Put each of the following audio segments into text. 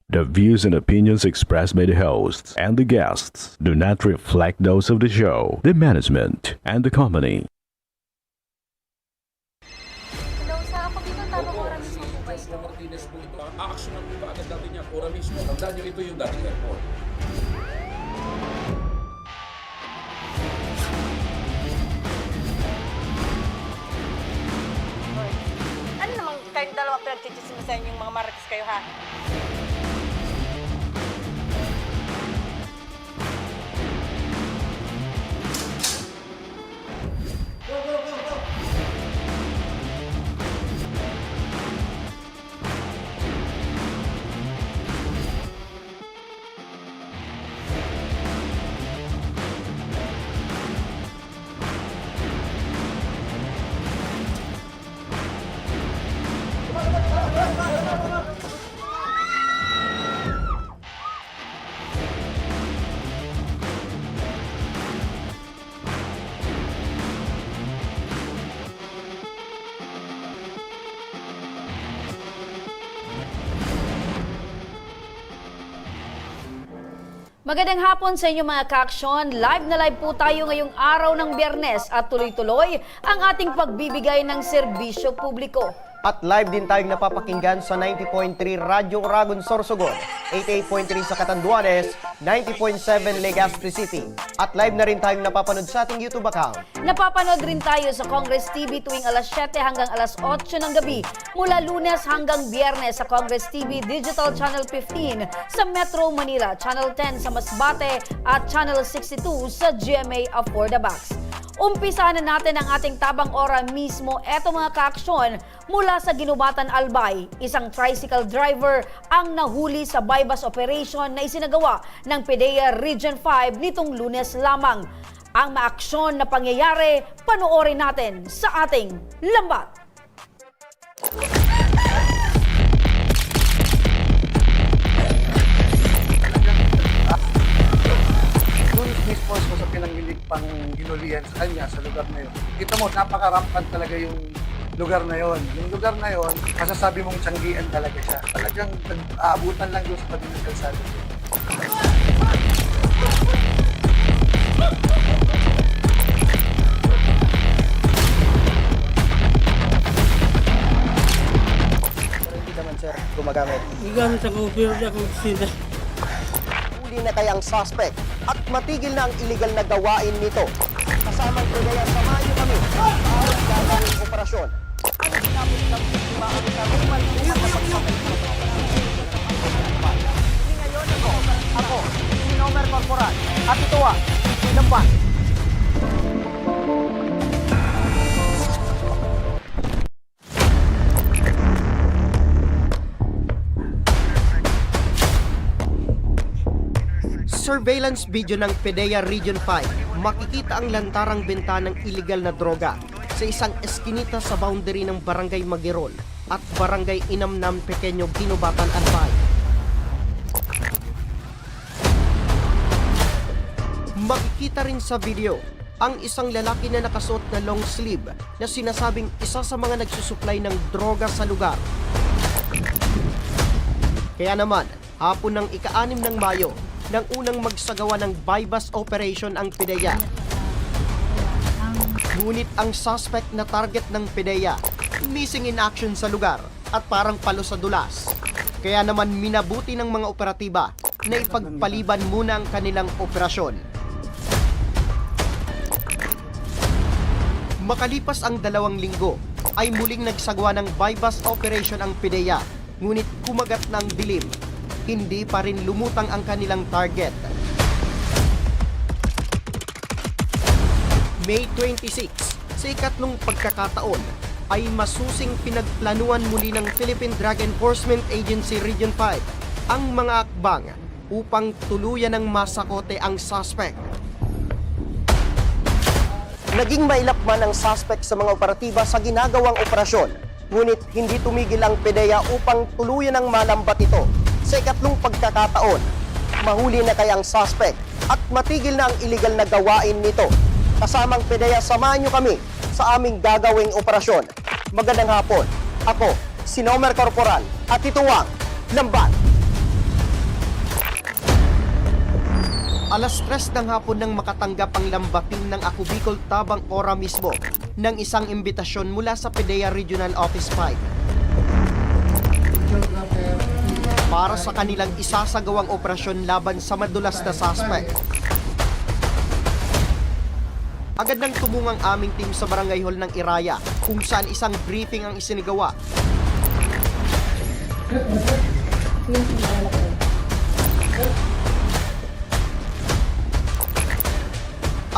The views and opinions expressed by the hosts and the guests do not reflect those of the show, the management, and the company. Hello, sa ako dito, tamang oras mismo po kayo. Joshua Martinez po ito. Aaksyonan po ba agad natin niya? Ora mismo. Tandaan niyo ito yung dating airport. Ano namang kayong dalawa pinagchichismisan yung mga marites kayo, ha? Magandang hapon sa inyo mga ka-aksyon. Live na live po tayo ngayong araw ng Biyernes at tuloy-tuloy ang ating pagbibigay ng serbisyo publiko. At live din tayong napapakinggan sa 90.3 Radyo Oragon Sorsogon, 88.3 sa Catanduanes, 90.7 Legazpi City. At live na rin tayong napapanood sa ating YouTube account. Napapanood rin tayo sa Congress TV tuwing alas 7 hanggang alas 8 ng gabi, mula Lunes hanggang Biyernes sa Congress TV Digital Channel 15 sa Metro Manila, Channel 10 sa Masbate at Channel 62 sa GMA Affordabox. Umpisa na natin ang ating tabang ora mismo. Eto mga ka-aksyon, mula sa Ginubatan, Albay, isang tricycle driver ang nahuli sa bypass operation na isinagawa ng PDEA Region 5 nitong Lunes lamang. Ang maaksyon na pangyayari, panoorin natin sa ating lambat. Doon mismo sa pinanggilig pang ginulihan sa kanya sa lugar na yun. Kita mo, napaka-rampant talaga yung lugar na yon. Yung lugar na yon, masasabi mong tiyanggian talaga siya. Talagang aabutan lang doon sa tabi ng kalsada. Pero hindi naman sir gumagamit. Gamit ako, pero di ako sila. Huli na kayang suspect at matigil na ang illegal na gawain nito. Kasamang kaya samahan niyo kami sa aming gagawing operasyon. Ang ginamit ng biktima ang karungan at napagsakay sa ngayon ako, si Nomer Corporal, at ito ang Lambat. Surveillance video ng PDEA Region 5, makikita ang lantarang benta ng illegal na droga sa isang eskinita sa boundary ng Barangay Magirol at Barangay Inamnam Pequeño Ginubatan, Albay. Makikita rin sa video ang isang lalaki na nakasuot na long sleeve na sinasabing isa sa mga nagsusupply ng droga sa lugar. Kaya naman, hapon ng ika-6 ng Mayo, nang unang magsagawa ng bypass operation ang PDEA. Ngunit ang suspect na target ng PDEA, missing in action sa lugar at parang palo sa dulas. Kaya naman minabuti ng mga operatiba na ipagpaliban muna ang kanilang operasyon. Makalipas ang 2 linggo, ay muling nagsagawa ng bypass operation ang PDEA, ngunit kumagat ng dilim. Hindi pa rin lumutang ang kanilang target. May 26, sa ikatlong pagkakataon, ay masusing pinagplanuan muli ng Philippine Drug Enforcement Agency Region 5 ang mga akbang upang tuluyan ng masakote ang suspect. Naging mailapman ang suspect sa mga operatiba sa ginagawang operasyon, ngunit hindi tumigil ang PDEA upang tuluyan ng malambat ito. Sa ikatlong pagkakataon, mahuli na kayang suspect at matigil na ang illegal na gawain nito. Kasamang PDEA, samahan niyo kami sa aming gagawing operasyon. Magandang hapon. Ako, si Nomer Corporal, at ito ang Lambat. Alas 3 ng hapon nang makatanggap ang lambaping ng Ako Bicol Tabang Ora mismo ng isang imbitasyon mula sa PDEA Regional Office 5 para sa kanilang isasagawang operasyon laban sa madulas na suspect. Agad nang tumungang aming team sa barangay hall ng Iraya kung saan isang briefing ang isinagawa.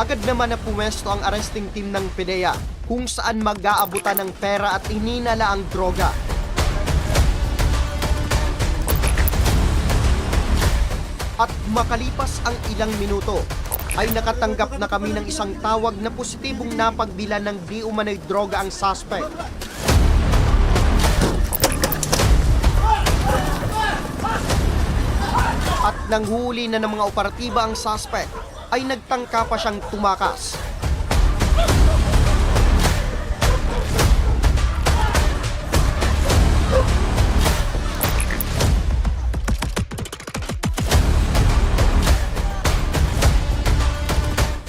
Agad naman na pumesto ang arresting team ng PDEA kung saan mag-aabutan ng pera at ininala ang droga. At makalipas ang ilang minuto, ay nakatanggap na kami ng isang tawag na positibong napagbilan ng di umano'y droga ang suspect. At nang huli na ng mga operatiba ang suspect, ay nagtangka pa siyang tumakas.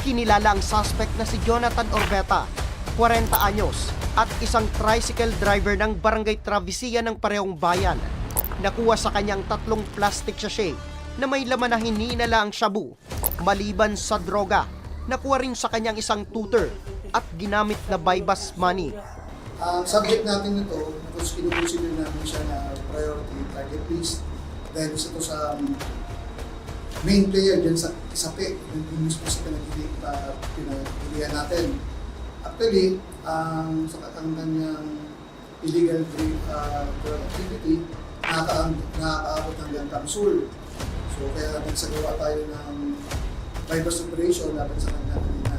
Kinilala ang suspect na si Jonathan Orbeta, 40 anyos, at isang tricycle driver ng Barangay Travesía ng parehong bayan. Nakuha sa kanyang 3 plastic sachet na may laman na hininala ang shabu. Maliban sa droga, nakuha rin sa kanyang isang tutor at ginamit na bypass money. Ang subject natin nito, because kinukonsider namin siya na priority target list, dahil isa to sa main player dyan sa isapi, yung mismo sa pinagpilihan natin. Actually, ang kanyang illegal drug activity, nakakaabot hanggang Kamsul. So kaya nagsagawa tayo ng bypass operation laban sa kanya kanina.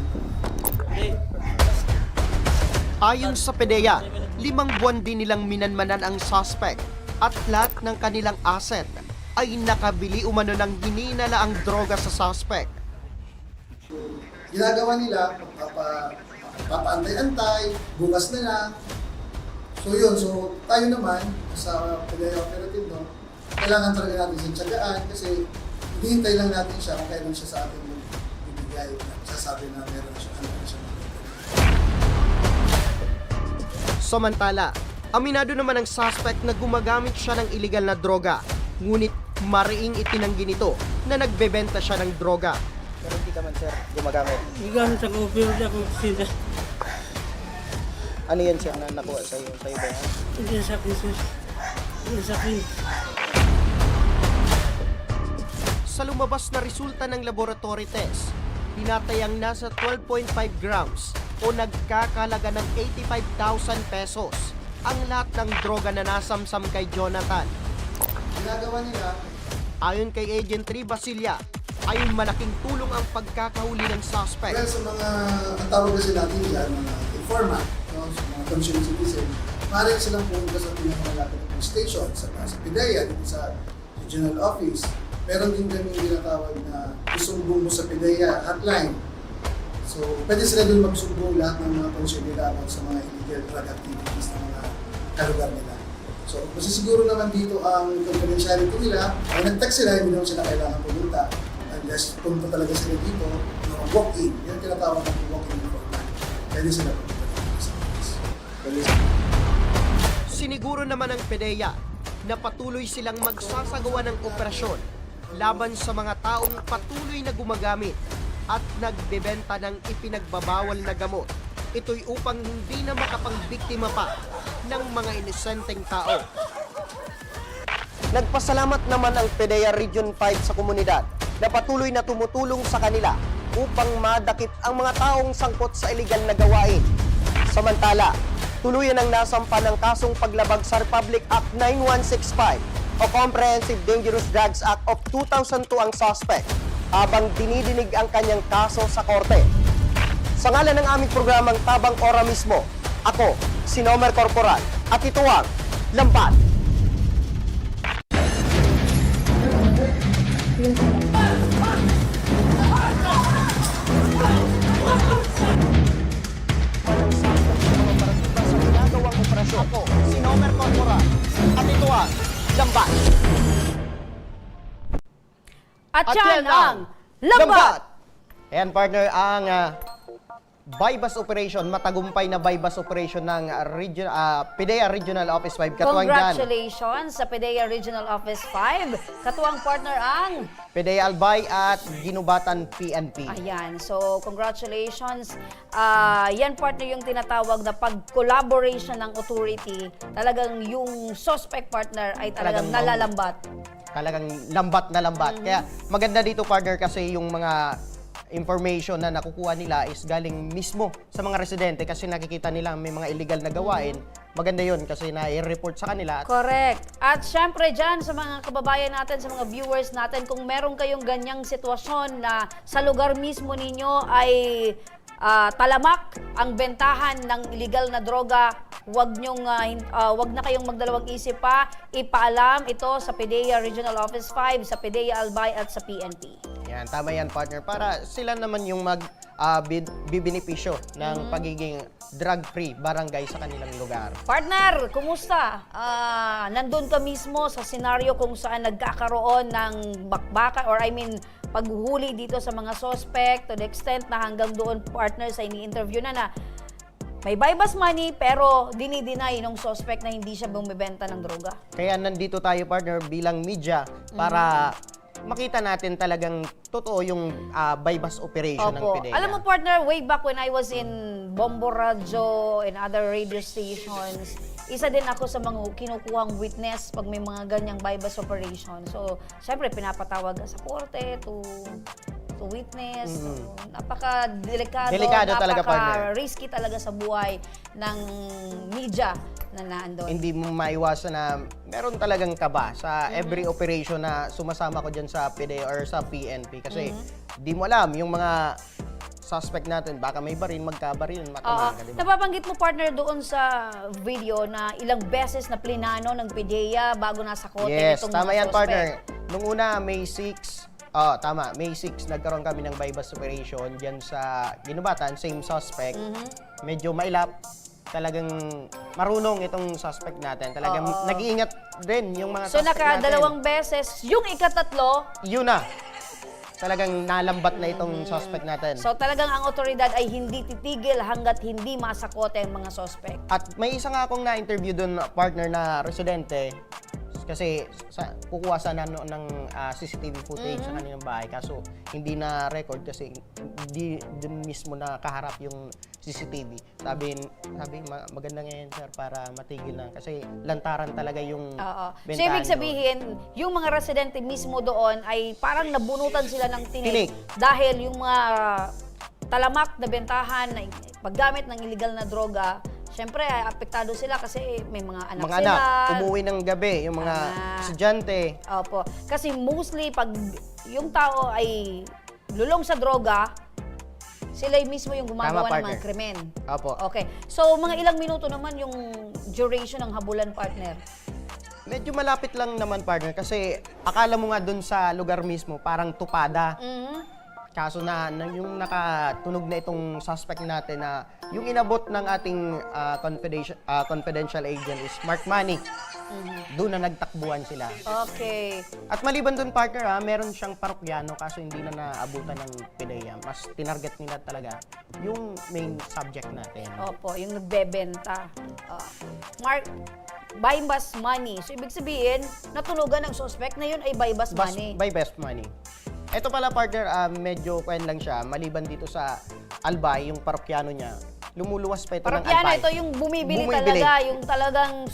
Ayon sa PDEA, 5 buwan din nilang minanmanan ang suspect at lahat ng kanilang asset ay nakabili umano ng hininala ang droga sa suspect. Ginagawa nila, papaantay-antay, bukas na lang. So yun, so tayo naman sa PDEA operative, no, kailangan talaga natin siyang tiyagaan kasi hihintay lang natin siya kung kailan siya sa atin ibigay, sasabi na meron siya, ano na siya. Samantala, aminado naman ang suspect na gumagamit siya ng illegal na droga, ngunit mariing itinanggi nito na nagbebenta siya ng droga. Pero hindi ka man, sir, gumagamit. Gamit ako, pero di ako sida. Ano yan siya na nakuha sa'yo? Sa'yo ba yan? Hindi sa akin, sir. Hindi sa akin. Sa lumabas na resulta ng laboratory test, tinatayang nasa 12.5 grams o nagkakalaga ng 85,000 pesos ang lahat ng droga na nasamsam kay Jonathan. Ginagawa nila, Ayon kay Agent 3 Basilia, ay malaking tulong ang pagkakahuli ng suspect. well, sa mga, ang tawag kasi natin dyan, mga informant, no, sa mga concerned citizen, maaaring silang pumunta sa pinakamalapit na police station, sa PDEA, dito sa regional office. Meron din kami tinatawag na isumbong mo sa PDEA hotline. So, pwede sila doon magsumbong lahat ng mga concerned nila about sa mga illegal drug activities ng mga kalugar nila. So, masisiguro naman dito ang confidentiality nila. Ay nag-text sila, hindi naman sila kailangan pumunta. Unless punta talaga sila dito, walk-in. Yung tinatawag ng walk-in informant. Pwede sila pumunta dito sa office. Siniguro naman ng PDEA na patuloy silang magsasagawa ng operasyon laban sa mga taong patuloy na gumagamit at nagbebenta ng ipinagbabawal na gamot. Ito'y upang hindi na makapangbiktima pa ng mga inosenteng tao. Nagpasalamat naman ang PDEA Region 5 sa komunidad na patuloy na tumutulong sa kanila upang madakip ang mga taong sangkot sa iligal na gawain. Samantala, tuluyan ang nasampa ng kasong paglabag sa Republic Act 9165 o Comprehensive Dangerous Drugs Act of 2002 ang suspect habang dinidinig ang kanyang kaso sa korte. Sa ngalan ng aming programang Tabang Ora mismo, ako, si Nomer Corporal, at ito ang Lambat. Sa ginagawang operasyon, ako, si Nomer Corporal, at ito ang Lambat. At yan ang Lambat! Ayan, partner, ang bypass operation, matagumpay na bypass operation ng PIDEA Regional Office 5. Katuwang dyan, Congratulations sa PIDEA Regional Office 5. Katuwang partner ang... PIDEA Albay at Ginubatan PNP. Ayan, so congratulations. Yan partner yung tinatawag na pag-collaboration ng authority. Talagang yung suspect partner ay talagang nalalambat. Talagang lambat na lambat. Kaya maganda dito, partner, kasi yung mga information na nakukuha nila is galing mismo sa mga residente kasi nakikita nila may mga illegal na gawain. Maganda yun kasi na-report sa kanila. Correct. At syempre dyan sa mga kababayan natin, sa mga viewers natin, kung meron kayong ganyang sitwasyon na sa lugar mismo ninyo ay talamak ang bentahan ng illegal na droga, wag na kayong magdalawang isip pa, ipaalam ito sa PIDEA Regional Office 5, sa PIDEA Albay at sa PNP. Yan, tama yan, partner. Para sila naman yung bibinipisyo ng pagiging drug-free barangay sa kanilang lugar. Partner, kumusta? Nandun ka mismo sa senaryo kung saan nagkakaroon ng bakbaka or paghuhuli dito sa mga suspect to the extent na hanggang doon, partner, sa ini-interview na may bypass money pero dinideny ng suspect na hindi siya bumibenta ng droga. Kaya nandito tayo, partner, bilang media para makita natin talagang totoo yung bypass operation ng PIDEA. Alam mo, partner, way back when I was in Bombo Radio and other radio stations, isa din ako sa mga kinukuhang witness pag may mga ganyang bypass operation. So, syempre, pinapatawag sa korte to witness. So, napaka-delikado, talaga, partner. napaka-risky talaga sa buhay ng media na naandun. Hindi mo maiwasan na meron talagang kaba sa every operation na sumasama ko dyan sa PIDEA or sa PNP kasi di mo alam yung mga suspect natin, baka may baril, magkabaril, matamang ka, diba? Napabanggit mo, partner, doon sa video na ilang beses na plinano ng PIDEA bago nasa kote Yes, itong tama mga yan, suspect. partner. Nung una, May 6, May 6, nagkaroon kami ng bypass operation dyan sa Ginubatan, same suspect. Medyo mailap. Talagang marunong itong suspect natin. Talagang nag-iingat din yung mga So, suspect natin. nakadalawang beses. Yung ikatatlo, Yun na. Talagang nalambat na itong suspect natin. so talagang ang otoridad ay hindi titigil hanggat hindi masakote ang mga suspect. At may isa nga akong na-interview doon, partner, na residente. Kasi kukuha sana ng CCTV footage sa kanilang bahay. Kaso hindi na record kasi hindi dun mismo na kaharap yung CCTV. Sabi maganda ngayon, sir, para matigil na. Kasi lantaran talaga yung So, bentahan ibig sabihin, yung mga residente mismo doon ay parang nabunutan sila ng tinik. Dahil yung mga talamak na bentahan, na paggamit ng illegal na droga, syempre, apektado sila kasi may mga anak mga sila. anak, umuwi ng gabi, yung mga estudyante. Opo. Kasi mostly, pag yung tao ay lulong sa droga, sila mismo yung gumagawa ng mga krimen. Opo. Okay. So, mga ilang minuto naman yung duration ng habulan, partner? Medyo malapit lang naman, partner, kasi akala mo nga dun sa lugar mismo, parang tupada. Kaso na yung nakatunog na itong suspect natin na yung inabot ng ating confidential agent is Mark Money. Doon na nagtakbuhan sila. Okay. At maliban doon, partner, meron siyang parokyano kaso hindi na naabutan ng PIDEA. Mas tinarget nila talaga yung main subject natin. Opo, yung nagbebenta. Mark, bypass money. So, ibig sabihin, natunugan ng suspect na yun ay bypass money. By best money. Ito pala, partner, medyo kwen lang siya. Maliban dito sa Albay, yung parokyano niya, lumuluwas pa ito ng Parokyano, Albay. ito yung bumibili talaga, yung talagang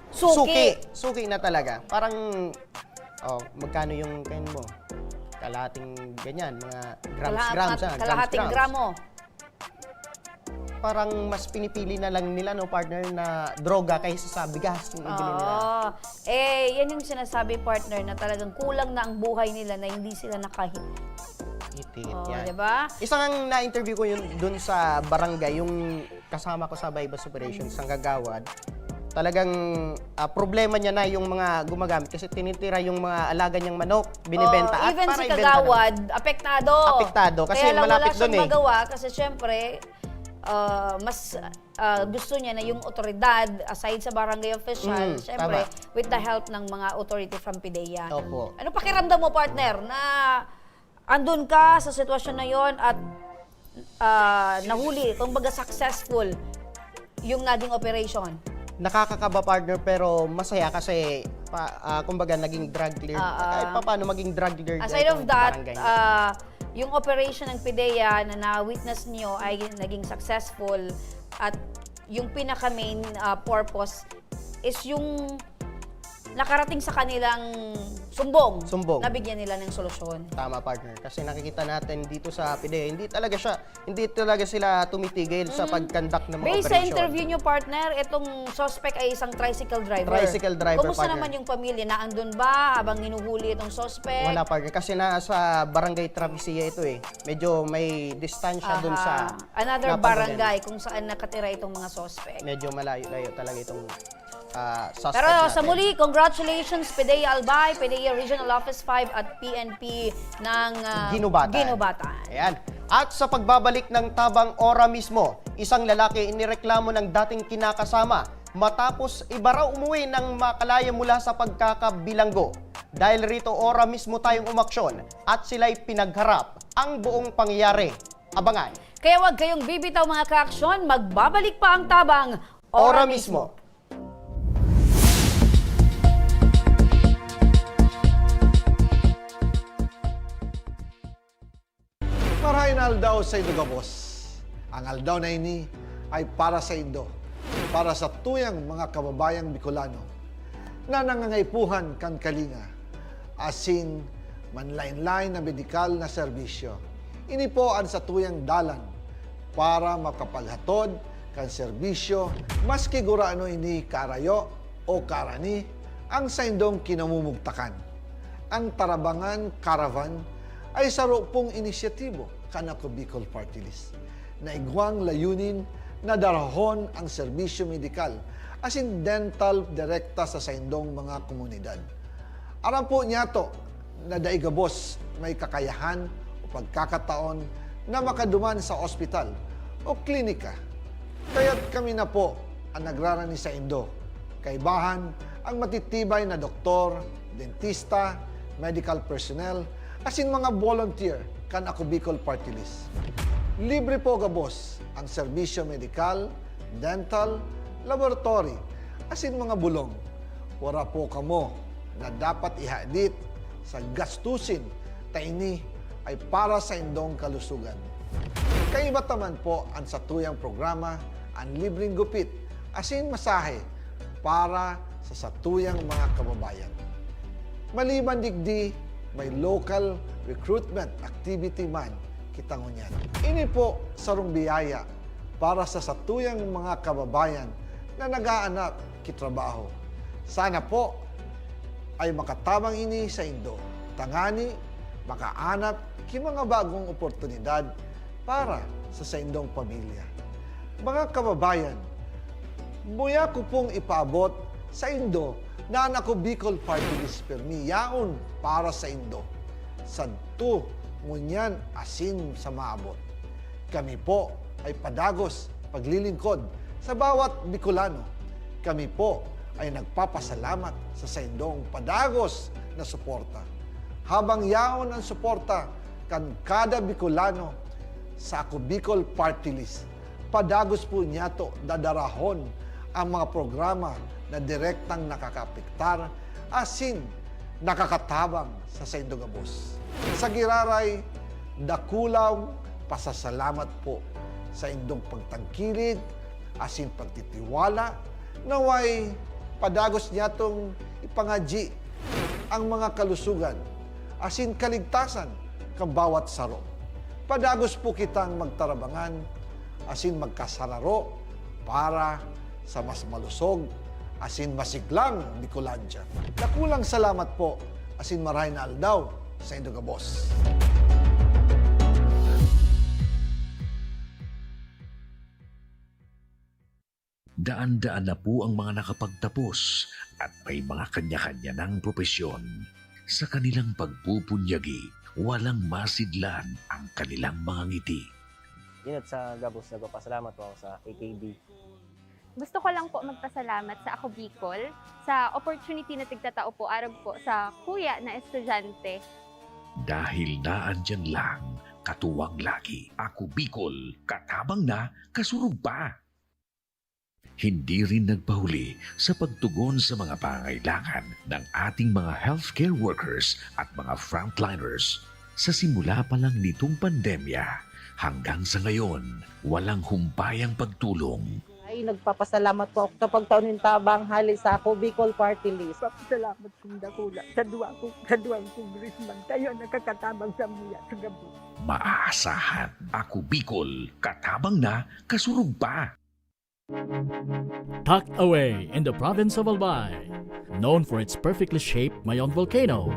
suki. Suki na talaga. Parang, magkano yung kain mo? Kalahating ganyan, mga grams. Kalahating gramo. Parang mas pinipili na lang nila, no, partner, na droga kaysa sa bigas yung ibili nila. Yan yung sinasabi, partner, na talagang kulang na ang buhay nila na hindi sila nakahit. Yan. Diba? Isang na-interview ko yun dun sa barangay, yung kasama ko sa bypass operations, sa Gagawad. Talagang problema niya na yung mga gumagamit kasi tinitira yung mga alaga niyang manok, binibenta. At Even para si ibenta Kagawad, apektado. Apektado, kasi Kaya lang malapit wala siyang dun eh. magawa kasi syempre, mas gusto niya na yung otoridad, aside sa barangay official, syempre, with the help ng mga authority from PIDEA. Opo. Ano pakiramdam mo, partner, na andun ka sa sitwasyon na yon at nahuli, kumbaga successful yung naging operation. Nakakakaba, partner, pero masaya kasi kumbaga naging drug cleared. Kahit pa paano maging drug cleared. Aside of itong that, barangay. yung operation ng PIDEA na na-witness niyo ay naging successful at yung pinaka-main purpose is yung nakarating sa kanilang sumbong. Nabigyan nila ng solusyon. Tama, partner. Kasi nakikita natin dito sa PIDEA, hindi talaga sila tumitigil sa pag-conduct ng mga Based sa operasyon. interview nyo, partner, itong suspect ay isang tricycle driver. Tricycle driver, Kumusta partner. naman yung pamilya? Naandun ba habang hinuhuli itong suspect? Wala, partner. Kasi nasa barangay Travesilla ito eh. Medyo may distansya dun sa... Another napamulyan. barangay kung saan nakatira itong mga suspect. Medyo malayo-layo talaga itong suspect Pero natin. sa muli, congratulations PIDEA Albay, PIDEA Regional Office 5 at PNP ng Ginubatan. Ayan. At sa pagbabalik ng tabang ora mismo, isang lalaki inireklamo ng dating kinakasama matapos iba raw umuwi ng makalaya mula sa pagkakabilanggo. Dahil rito ora mismo tayong umaksyon at sila'y pinagharap ang buong pangyayari. Abangan. Kaya wag kayong bibitaw mga kaaksyon, magbabalik pa ang tabang Ora mismo. Marahin aldaw sa Indo Gabos. Ang aldaw na ini ay para sa Indo, para sa tuyang mga kababayang Bicolano na nangangaipuhan kan kalinga, asin manlain-lain na medikal na serbisyo. Ini po ang sa tuyang dalan para makapaghatod kan serbisyo maski gurano ini karayo o karani ang sa Indong kinamumugtakan. Ang Tarabangan Caravan ay saro pong inisyatibo kanako Bicol Party List na igwang layunin na darahon ang serbisyo medikal asin dental direkta sa saindong mga komunidad. Aram po niya to na daigabos may kakayahan o pagkakataon na makaduman sa ospital o klinika. Kaya't kami na po ang nagrarani sa Indo. Kaibahan ang matitibay na doktor, dentista, medical personnel, asin mga volunteer kan ako Bicol Party List. Libre po gabos ang serbisyo medikal, dental, laboratory, asin mga bulong. Wala po kamo na dapat ihadit sa gastusin ta ini ay para sa indong kalusugan. Kaiba taman po ang sa tuyang programa ang libreng gupit asin masahe para sa satuyang mga kababayan. Maliban digdi, may local recruitment activity man kitang unyan. Ini po sarong biyaya para sa satuyang mga kababayan na nag-aanap kitrabaho. Sana po ay makatabang ini sa Indo. Tangani, makaanap ki mga bagong oportunidad para sa Indong pamilya. Mga kababayan, buya ko pong ipaabot sa Indo na ako Bicol Party List permi yaon para sa Indo. Sadto ngunyan asin sa maabot. Kami po ay padagos paglilingkod sa bawat Bicolano. Kami po ay nagpapasalamat sa saindong padagos na suporta. Habang yaon ang suporta kan kada Bicolano sa ako Bicol Party List, padagos po niya to dadarahon ang mga programa na direktang nakakapektar asin nakakatabang sa Saindo Gabos. Sa giraray, dakulaw pasasalamat po sa indong pagtangkilig asin pagtitiwala naway padagos niya tong ipangadji ang mga kalusugan asin kaligtasan kang bawat saro. Padagos po kitang magtarabangan asin magkasararo para sa mas malusog asin masiglang Bicolandia. Nakulang salamat po asin maray na aldaw sa Indo Gabos. Daan-daan na po ang mga nakapagtapos at may mga kanya-kanya ng propesyon. Sa kanilang pagpupunyagi, walang masidlan ang kanilang mga ngiti. Inot sa Gabos, nagpapasalamat po ako sa AKB. Gusto ko lang po magpasalamat sa Ako Bicol sa opportunity na tigtatao po arab po sa kuya na estudyante. Dahil naandyan lang, katuwang lagi. Ako Bicol, katabang na, kasurug pa. Hindi rin nagpahuli sa pagtugon sa mga pangailangan ng ating mga healthcare workers at mga frontliners. Sa simula pa lang nitong pandemya, hanggang sa ngayon, walang humpayang pagtulong. Ay, nagpapasalamat po ako sa pagtaon ng tabang hali sa ako Bicol Party List. Salamat kong dakula sa duwang congressman. Kayo nakakatabang sa mga sa gabi. Maaasahan, ako Bicol, katabang na, kasurug pa. Tucked away in the province of Albay, known for its perfectly shaped Mayon volcano,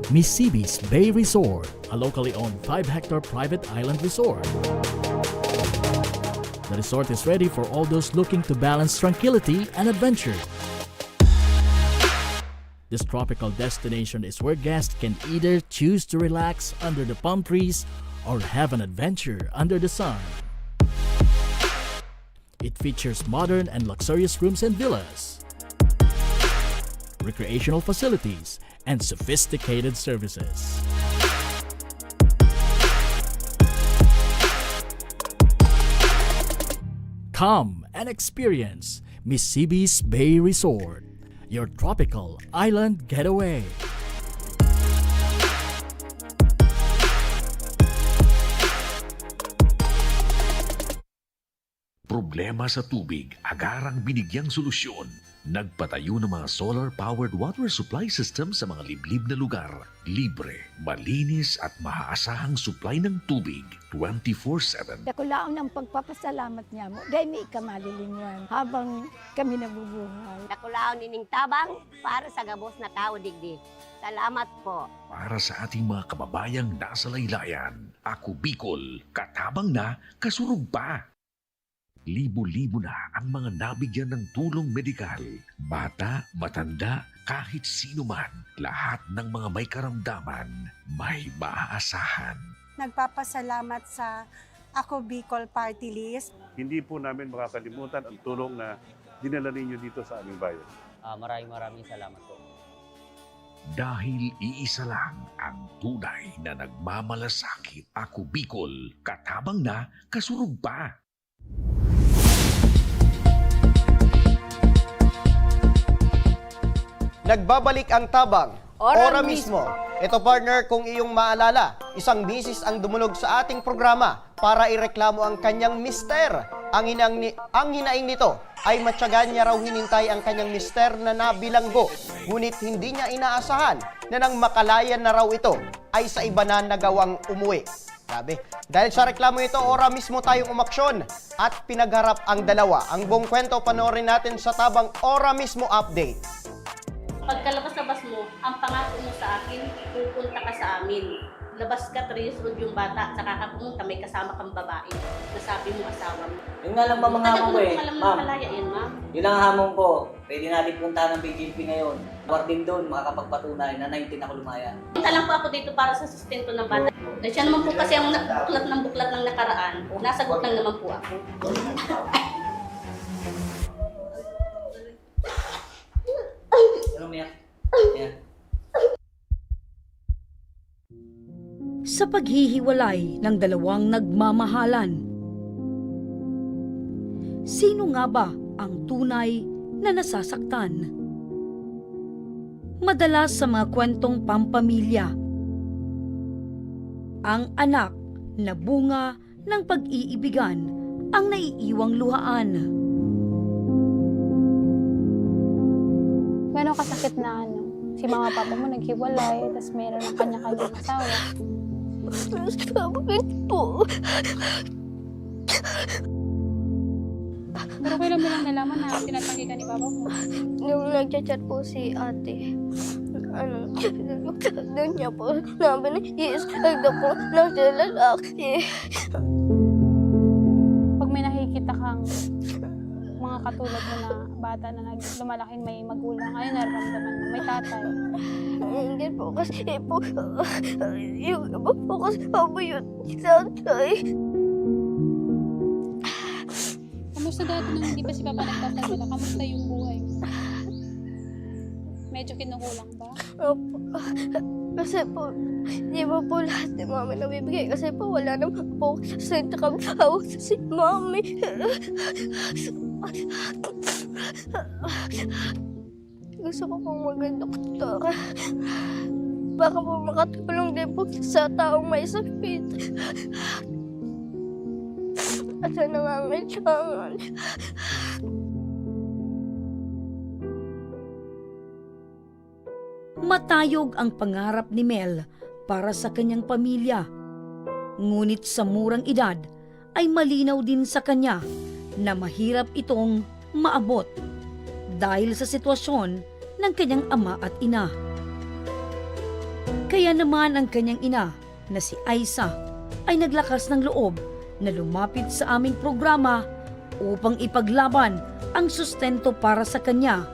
Misibis Bay Resort, a locally owned 5-hectare private island resort. The resort is ready for all those looking to balance tranquility and adventure. This tropical destination is where guests can either choose to relax under the palm trees or have an adventure under the sun. It features modern and luxurious rooms and villas, recreational facilities, and sophisticated services. Come and experience Misibis Bay Resort, your tropical island getaway. Problema sa tubig, agarang binigyang solusyon. Nagpatayo ng mga solar-powered water supply system sa mga liblib na lugar. Libre, malinis at maaasahang supply ng tubig 24/7. Dakulaon ng pagpapasalamat niya mo. Dahil may ikamalilinwan habang kami nabubuhay. Nakulaon ining tabang para sa gabos na tao digdi. Salamat po. Para sa ating mga kababayang nasa laylayan, ako Bicol, katabang na, kasurug pa. Libo-libo na ang mga nabigyan ng tulong medikal. Bata, matanda, kahit sino man, lahat ng mga may karamdaman, may maaasahan. Nagpapasalamat sa Ako Bicol Party List. Hindi po namin makakalimutan ang tulong na dinala ninyo dito sa aming bayan. Maraming salamat po. Dahil iisa lang ang tunay na nagmamalasakit. Ako Bicol, katabang na, kasurug pa. Nagbabalik ang tabang. Ora Mismo. Ito partner, kung iyong maalala, isang misis ang dumulog sa ating programa para ireklamo ang kanyang mister. Ang hinaing nito ay matyagan niya raw hinintay ang kanyang mister na nabilanggo. Ngunit hindi niya inaasahan na nang makalayan na raw ito ay sa iba na nagawang umuwi. Grabe. Dahil sa reklamo ito, ora mismo tayong umaksyon at pinagharap ang dalawa. Ang buong kwento panoorin natin sa tabang Ora Mismo Update. Pagkalabas-labas mo, ang pangako mo sa akin, pupunta ka sa amin. Labas ka, 3 years old yung bata, saka ka pumunta, may kasama kang babae. Nasabi mo asawa mo. Yun nga lang ba mga hamon ko eh, ma'am. Ma'am. Yun ang hamon ko. Pwede natin puntahan ng PGP ngayon. Warden doon, makakapagpatunay na 19 ako lumaya. Punta lang po ako dito para sa sustento ng bata. Dahil siya naman po kasi ang buklat ng nakaraan, nasagot lang naman po ako. Sa paghihiwalay ng dalawang nagmamahalan, sino nga ba ang tunay na nasasaktan? Madalas sa mga kwentong pampamilya, ang anak na bunga ng pag-iibigan ang naiiwang luhaan. Gano'ng kasakit na si mama papa mo naghiwalay, tapos meron ang kanya-kanyang asawa. Bakit po? Pero kailan mo lang nalaman na tinatanggi ka ni papa mo? Nung nag-chat po si ate, doon niya po namin i-isag na po ng lalaki. Pag may nakikita kang mga katulad mo na bata na lumalaking may magulang, ayun nararamdaman mo, may tatay. Hindi po kasi po, yung iba po kasi po yun sa tatay. Kamusta dati nung hindi pa si papa nagtatagala? Kamusta yung buhay mo? Medyo kinukulang ba? Opo. Kasi po, di ba po lahat ni mami nabibigay? Kasi po wala naman po senta kami tawag si mami. Gusto ko pong maging doktor. Baka po makatulong din po sa taong may sakit. At sa nangangailangan. Matayog ang pangarap ni Mel para sa kanyang pamilya. Ngunit sa murang edad ay malinaw din sa kanya na mahirap itong maabot dahil sa sitwasyon ng kanyang ama at ina. Kaya naman ang kanyang ina na si Aiza ay naglakas ng loob na lumapit sa aming programa upang ipaglaban ang sustento para sa kanya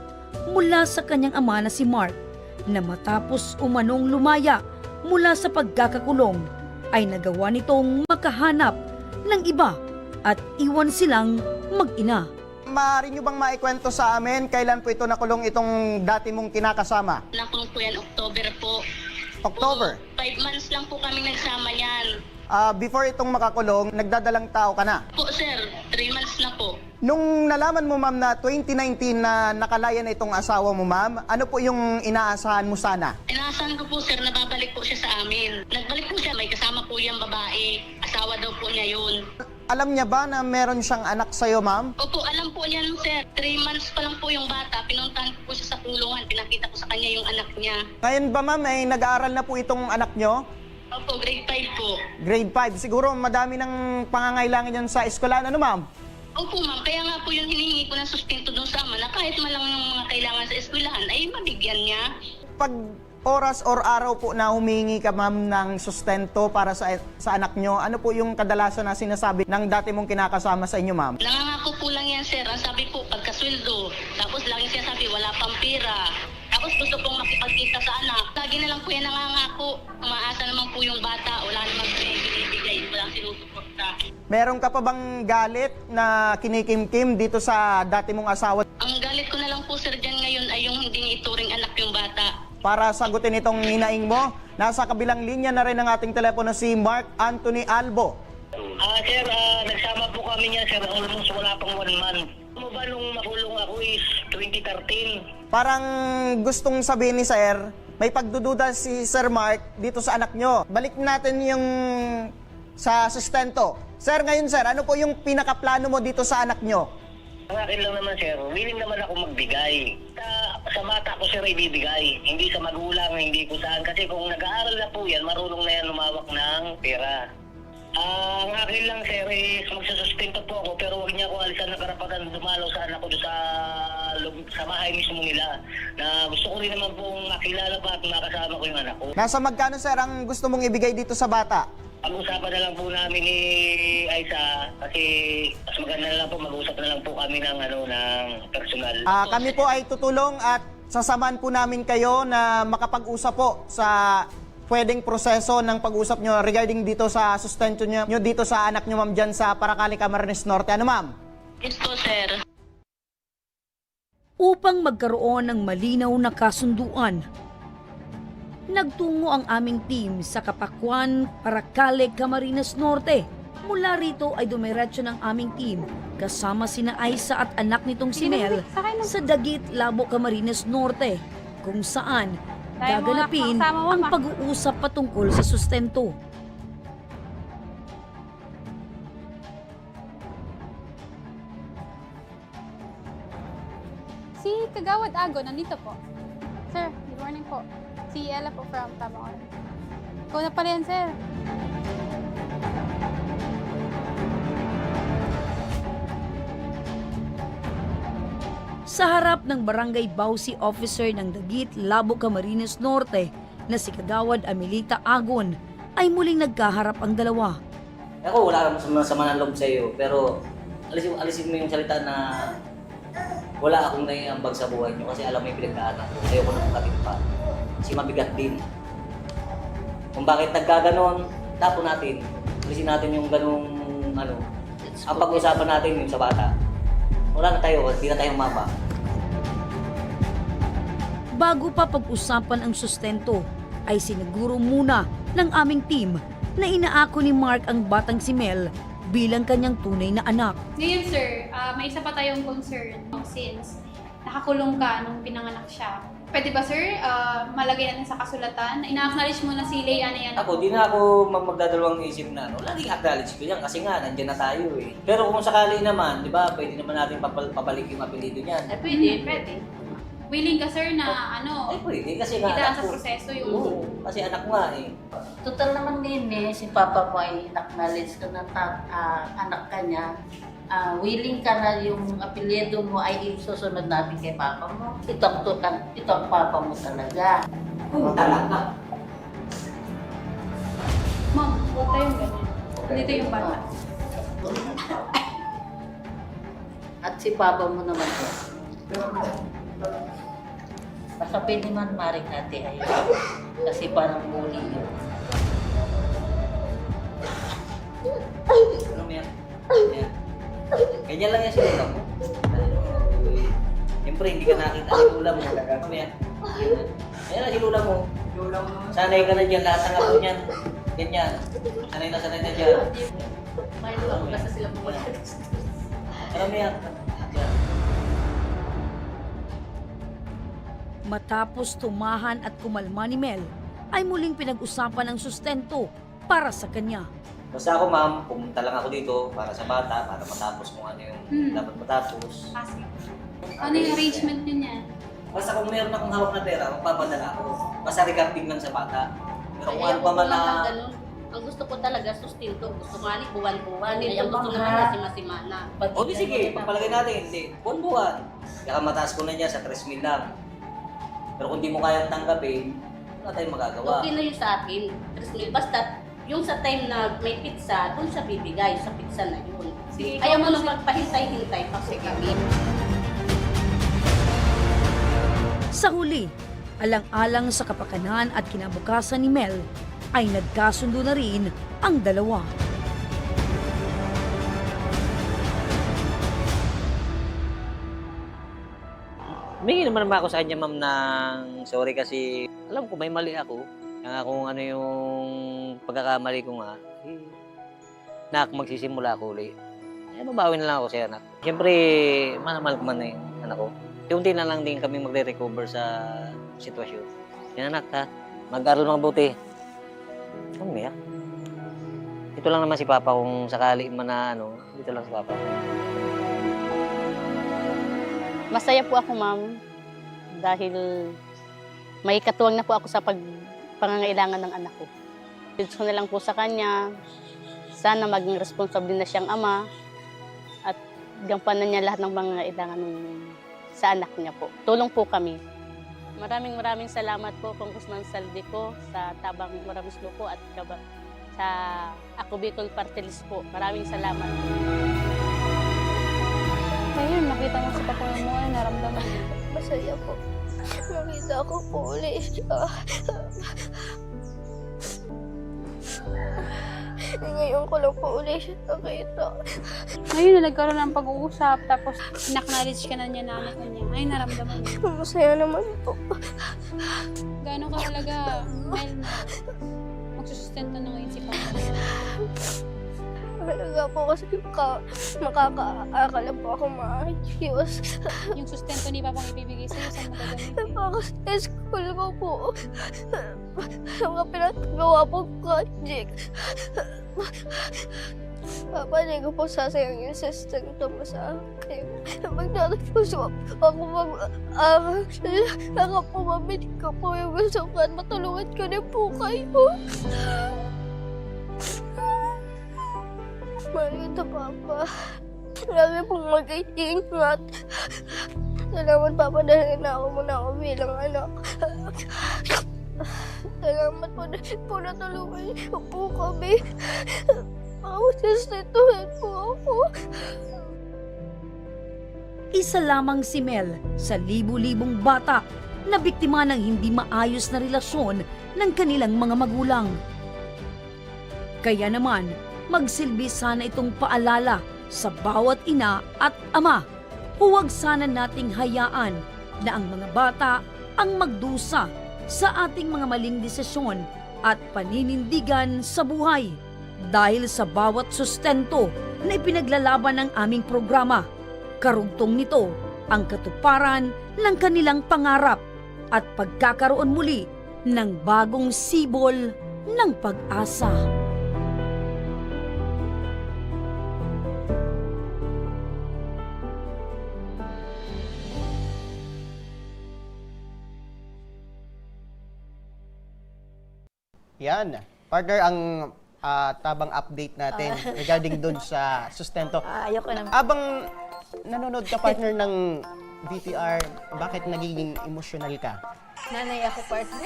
mula sa kanyang ama na si Mark, na matapos umanong lumaya mula sa pagkakakulong ay nagawa nitong makahanap ng iba at iwan silang mag-ina. Maaari nyo bang maikwento sa amin kailan po ito nakulong itong dati mong kinakasama? Nakulong po yan, October po. October? 5 months lang po kami nagsama yan. Before itong makakulong, nagdadalang tao ka na? Po sir, 3 months na po. Nung nalaman mo ma'am na 2019 na nakalaya na itong asawa mo ma'am, ano po yung inaasahan mo sana? Inaasahan ko po sir na babalik po siya sa amin. Nagbalik po siya, may kasama po yung babae. Asawa daw po niya yun. Alam niya ba na meron siyang anak sa'yo ma'am? Opo, alam po niya sir. 3 months pa lang po yung bata. Pinuntahan ko po siya sa kulungan. Pinakita ko sa kanya yung anak niya. Ngayon ba ma'am ay nag-aaral na po itong anak nyo? Opo, grade 5 po. Grade 5. Siguro madami ng pangangailangan yan sa eskwelahan. Ano ma'am? Opo ma'am, kaya nga po yung hinihingi ko ng sustento doon sa ama na kahit man lang yung mga kailangan sa eskwelahan ay mabigyan niya. Pag oras or araw po na humingi ka ma'am ng sustento para sa anak nyo, ano po yung kadalasan na sinasabi ng dati mong kinakasama sa inyo ma'am? Nangangako po lang yan sir. Ang sabi po, pagkasweldo. Tapos laging siya sabi, wala pang pera. Tapos gusto pong makipagkita sa anak. Lagi na lang po yan nangangako. Umaasa naman po yung bata. Wala naman po yung binibigay. Walang sinusuporta. Meron ka pa bang galit na kinikimkim dito sa dati mong asawa? Ang galit ko na lang po sir dyan ngayon ay yung hindi niya ituring anak yung bata. Para sagutin itong hinaing mo, nasa kabilang linya na rin ang ating telepono si Mark Anthony Albo. Sir, nagsama po kami niya sir, almost wala pang 1 month. Ano ba nung makulong ako is 2013? Parang gustong sabihin ni Sir, may pagdududa si Sir Mark dito sa anak nyo. Balik natin yung sa sustento. Sir, ngayon sir, ano po yung pinakaplano mo dito sa anak nyo? Ang akin lang naman sir, willing naman ako magbigay. Sa bata ko sir ibibigay, hindi sa magulang, hindi ko saan. Kasi kung nag-aaral na po yan, marunong na yan lumawak ng pera. Ang akin lang sir is magsusustento po ako pero huwag niya ako alisan ng karapatan dumalaw sa anak ko sa bahay mismo nila. Na gusto ko rin naman pong makilala pa at makasama ko yung anak ko. Nasa magkano sir ang gusto mong ibigay dito sa bata? Pag-usapan na lang po namin ni Aiza kasi mas maganda na lang po, mag-usap na lang po kami ng, ng personal. Kami po ay tutulong at sasamahan po namin kayo na makapag-usap po sa pwedeng proseso ng pag-usap nyo regarding dito sa sustento nyo dito sa anak nyo ma'am dyan sa Paracali, Camarines Norte. Ano ma'am? Yes po sir. Upang magkaroon ng malinaw na kasunduan, nagtungo ang aming team sa Capacquan, Paracale, Camarines Norte. Mula rito ay dumiretso ng aming team kasama sina Aiza at anak nitong si Mel sa Dagit, Labo, Camarines Norte, kung saan gaganapin ang pag-uusap patungkol sa sustento. Si Kagawad Ago, nandito po. Sir, good morning po. Si Ella po from Tabaon. Ikaw na pala yan, sir. Sa harap ng Barangay Bausi Officer ng Dagit, Labo, Camarines Norte na si Kagawad Amelita Agon ay muling nagkaharap ang dalawa. Ako wala akong sama ng loob sa iyo, pero alisin mo yung salita na wala akong naiambag sa buhay niyo kasi alam mo yung pinagdaanan ko. Ayoko na magkapit pa. Kasi mabigat din. Kung bakit nagkaganon, tapo natin. Alisin natin yung ganung ang pag-usapan natin yung sa bata. Wala na tayo, hindi na tayo mapa. Bago pa pag-usapan ang sustento, ay siniguro muna ng aming team na inaako ni Mark ang batang si Mel bilang kanyang tunay na anak. Ngayon sir, may isa pa tayong concern since nakakulong ka nung pinanganak siya. Pwede ba sir, malagay natin sa kasulatan na ina-acknowledge mo na si Leia na yan? Ako, di na ako magdadalawang isip na laging acknowledge ko yan kasi nga, nandiyan na tayo eh. Pero kung sakali naman, di ba, pwede naman natin papalik yung apelido niyan. Pwede. Willing ka sir na Pwede kasi nga idaan anak sa ko. proseso yung... Oo, kasi anak nga eh. Total naman din si Papa mo ay acknowledge ka na anak ka niya. Willing ka na yung apelyido mo ay isusunod natin kay Papa mo. Ito ang Papa mo talaga. Talaga. Ma'am, huwag tayong ganyan. Dito yung bata. At si Papa mo naman po. Basta pwede man maring natin ayun. Kasi parang bully yun. Ano yan? Ganyan lang yan si Lola mo. Siyempre, hindi ka nakita si Lola mo. Ano yan? Ayan lang si Lola mo. Sanay ka na dyan, lahat ng ako niyan. Ganyan. Sanay na dyan. May Lola mo kasi sila po. Alam mo yan? Matapos tumahan at kumalma ni Mel, ay muling pinag-usapan ang sustento para sa kanya. Basta ako ma'am, pumunta lang ako dito para sa bata, para matapos kung ano yung dapat matapos. Ano yung arrangement niyo niyan? Basta kung meron akong hawak na pera, magpapadala ako. Basta regarding lang sa bata. Pero kung ano pa man na... Ang gusto ko talaga sustento. Gusto nga ni buwan-buwan. Ay, ang gusto naman na si-masimana. O di sige, pagpalagay natin, hindi. Buwan-buwan. Kaya mataas ko na niya sa 3,000 lang. Pero kung di mo kayang tanggapin, wala tayong magagawa. Okay na yun sa akin. 3,000. Basta yung sa time na may pizza, doon siya bibigay. Sa pizza na yun. Sige, Ayaw mo nang magpahintay-hintay pa si kami. Sa huli, alang-alang sa kapakanan at kinabukasan ni Mel, ay nagkasundo na rin ang dalawa. Humingi naman ako sa kanya, ma'am, ng sorry kasi alam ko may mali ako. Kaya kung ano yung pagkakamali ko nga, nak, magsisimula ako ulit. Eh, babawi na lang ako sa anak. Siyempre, mahal ko man na yung anak ko. Unti na lang din kami magre-recover sa sitwasyon. Yan anak ha, mag-aral mabuti. Ano niya? Ito lang naman si Papa kung sakali man na dito lang si Papa. Masaya po ako, ma'am, dahil may katuwang na po ako sa pangangailangan ng anak ko. Gusto ko na lang po sa kanya, sana maging responsable na siyang ama at gampanan niya lahat ng pangangailangan sa anak niya po. Tulong po kami. Maraming salamat po, Congressman Saldico, sa Tabang Maramismo po at sa Ako Bicol Party List po. Maraming salamat. Ngayon, nakita mo sa patuloy mo, naramdaman mo. Masaya po. Nakita ko po ulit siya. Ngayon ko lang po ulit siya nakita. Ngayon na nagkaroon ng pag-uusap, tapos in-acknowledge ka na niya na anak niya. Ay, naramdaman mo. Masaya naman po. Gano'n ka talaga, Mel, na magsusustento na ngayon si Papa? Talaga po kasi makakaakala po ako maayos. Yung sustento ni Papang ibibigay sa'yo, saan mo gagamitin? Sa school ko po. Mga pinagawa po project. Papa, hindi ko po sasayang yung sustento mo sa akin. Magtatapos ako mag-aaral. Saka po mabili ko po yung gusto ko at matulungan ko din po kayo. Marita, Papa. Lagi pong mag-iingat. Salamat, Papa, dahil na ako muna ako bilang anak. Salamat po na tulungan niyo po kami. Mausistituhin po ako. Isa lamang si Mel sa libu-libong bata na biktima ng hindi maayos na relasyon ng kanilang mga magulang. Kaya naman, magsilbi sana itong paalala sa bawat ina at ama. Huwag sana nating hayaan na ang mga bata ang magdusa sa ating mga maling desisyon at paninindigan sa buhay. Dahil sa bawat sustento na ipinaglalaban ng aming programa, karugtong nito ang katuparan ng kanilang pangarap at pagkakaroon muli ng bagong sibol ng pag-asa. Yan. Partner, ang tabang update natin regarding dun sa sustento. Ayoko naman. Abang nanonood ka, partner, ng VTR, bakit nagiging emotional ka? Nanay ako, partner.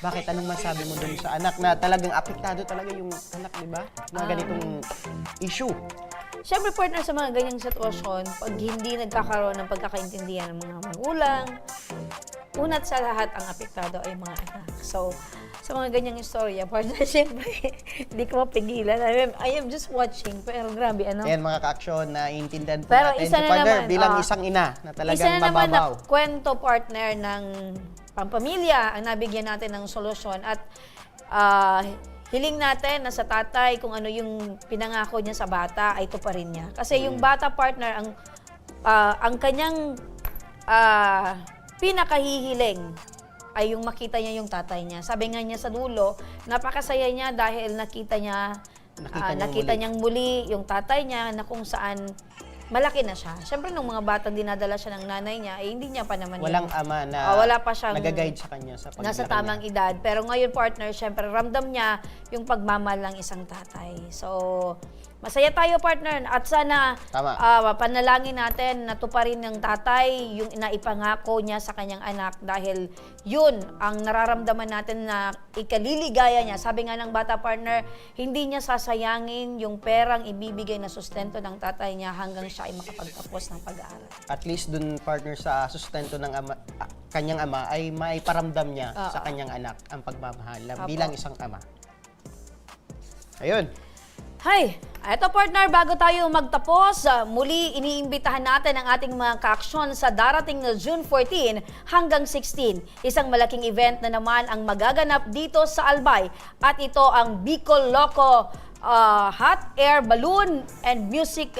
Bakit? Anong masabi mo dun sa anak na talagang apektado talaga yung anak, di ba? Mga ganitong issue. Siyempre, partner, sa mga ganyang sitwasyon, pag hindi nagkakaroon ng pagkakaintindihan ng mga magulang, unat sa lahat ang apektado ay mga anak. So, sa mga ganyang istorya, partner, siyempre, hindi ko mapigilan. I am just watching, pero grabe, ano? Ayan, mga ka-aksyon na iintindihan po Pero natin isa si na partner naman, bilang isang ina na talagang isa na naman na mababaw. kwento, partner, ng pampamilya ang nabigyan natin ng solusyon at hiling natin na sa tatay kung ano yung pinangako niya sa bata ay tuparin niya. Kasi yung bata, partner, ang kanyang pinakahihiling ay yung makita niya yung tatay niya. Sabi nga niya sa dulo, napakasaya niya dahil nakita niyang muli yung tatay niya na kung saan malaki na siya. Siyempre, nung mga batang dinadala siya ng nanay niya, hindi niya pa naman Walang ama na wala pa siyang nag-guide sa kanya sa paglaki nasa tamang edad. Pero ngayon, partner, siyempre, ramdam niya yung pagmamahal ng isang tatay. So, masaya tayo, partner. At sana panalangin natin na tuparin ng tatay yung naipangako niya sa kanyang anak dahil yun ang nararamdaman natin na ikaliligaya niya. Sabi nga ng bata, partner, hindi niya sasayangin yung perang ibibigay na sustento ng tatay niya hanggang siya ay makapagtapos ng pag-aaral. At least dun, partner, sa sustento ng kanyang ama ay maiparamdam niya sa kanyang anak ang pagmamahal bilang isang ama. Ayun. Hi! Eto, partner, bago tayo magtapos, muli iniimbitahan natin ang ating mga kaaksyon sa darating na June 14 hanggang 16. Isang malaking event na naman ang magaganap dito sa Albay. At ito ang Bicol Loco Hot Air Balloon and Music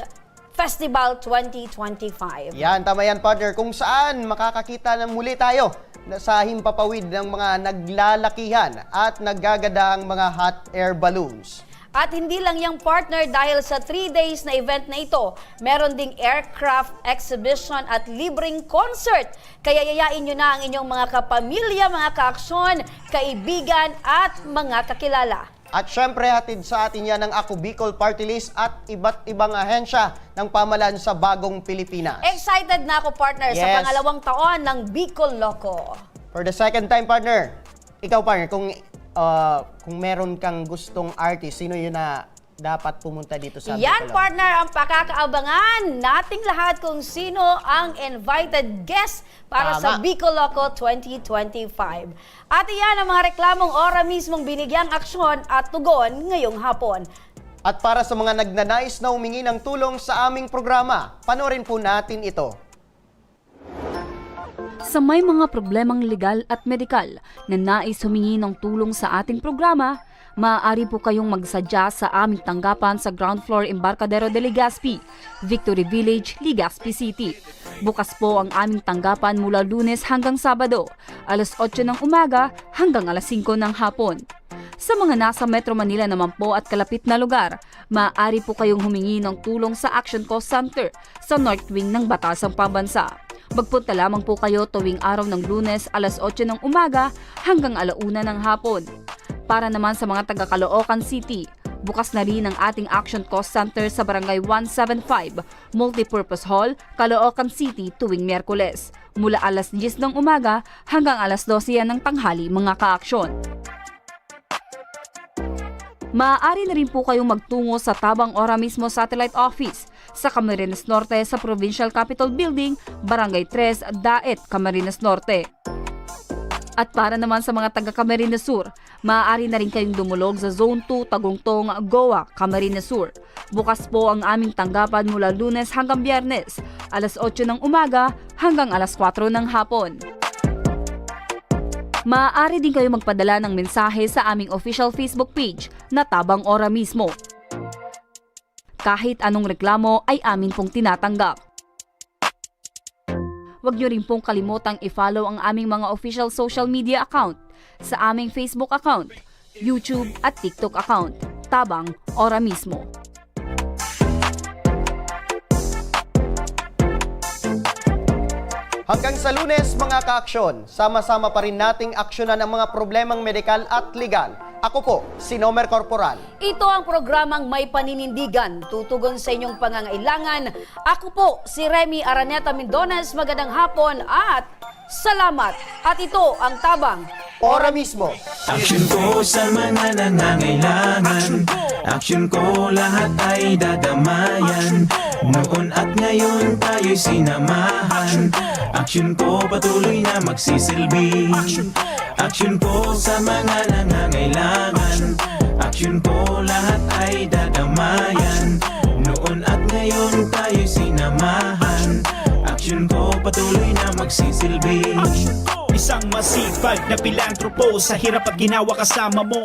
Festival 2025. Yan, tama yan, partner. Kung saan makakakita na muli tayo sa himpapawid ng mga naglalakihan at naggagadaang mga hot air balloons. At hindi lang yung partner, dahil sa 3 days na event na ito, meron ding aircraft exhibition at libreng concert. Kaya yayain nyo na ang inyong mga kapamilya, mga kaaksyon, kaibigan at mga kakilala. At syempre, hatid sa atin yan ng Ako Bicol Party List at iba't ibang ahensya ng pamahalaan sa bagong Pilipinas. Excited na ako, partner, sa pangalawang taon ng Bicol Loco. For the second time, partner, ikaw, partner, kung meron kang gustong artist, sino yun na dapat pumunta dito sa Yan, Bicol? partner, ang pakakaabangan nating lahat kung sino ang invited guest para sa Bicol Loco 2025. At iyan ang mga reklamong ora mismong binigyang aksyon at tugon ngayong hapon. At para sa mga nagnanais na humingi ng tulong sa aming programa, panoorin po natin ito. Sa may mga problemang legal at medikal na nais humingi ng tulong sa ating programa, maaari po kayong magsadya sa aming tanggapan sa ground floor Embarcadero de Legazpi, Victory Village, Legazpi City. Bukas po ang aming tanggapan mula Lunes hanggang Sabado, alas 8 ng umaga hanggang alas 5 ng hapon. Sa mga nasa Metro Manila naman po at kalapit na lugar, maaari po kayong humingi ng tulong sa Action Cost Center sa North Wing ng Batasang Pambansa. Magpunta lamang po kayo tuwing araw ng Lunes alas 8 ng umaga hanggang alauna ng hapon. Para naman sa mga taga Caloocan City, bukas na rin ang ating Action Cost Center sa Barangay 175, Multipurpose Hall, Caloocan City tuwing Miyerkules, mula alas 10 ng umaga hanggang alas 12 ng tanghali, mga kaaksyon. Maaari na rin po kayong magtungo sa Tabang Ora mismo Satellite Office sa Camarines Norte sa Provincial Capitol Building, Barangay 3, Daet, Camarines Norte. At para naman sa mga taga Camarines Sur, maaari na rin kayong dumulog sa Zone 2, Tagungtong, Goa, Camarines Sur. Bukas po ang aming tanggapan mula Lunes hanggang Biyernes, alas 8 ng umaga hanggang alas 4 ng hapon. Maaari din kayo magpadala ng mensahe sa aming official Facebook page na Tabang Ora mismo. Kahit anong reklamo ay amin pong tinatanggap. Huwag niyo rin pong kalimutang i-follow ang aming mga official social media account sa aming Facebook account, YouTube at TikTok account, Tabang Ora mismo. Hanggang sa Lunes, mga ka-aksyon, sama-sama pa rin nating aksyonan ang mga problemang medikal at legal. Ako po, si Nomer Corporal. Ito ang programang May Paninindigan, tutugon sa inyong pangangailangan. Ako po, si Remy Araneta Mendones. Magandang hapon at salamat. At ito ang Tabang Ora mismo. Aksyon ko sa mga nangangailangan. Aksyon ko lahat ay dadamayan. Noon at ngayon tayo'y sinamahan. Aksyon ko patuloy na magsisilbi. Aksyon ko sa mga nangangailangan. Aksyon ko lahat ay dadamayan. Noon at ngayon tayo'y sinamahan. Aksyon ko patuloy na magsisilbi. Isang masipag na pilantropo, sa hirap at ginawa kasama mo.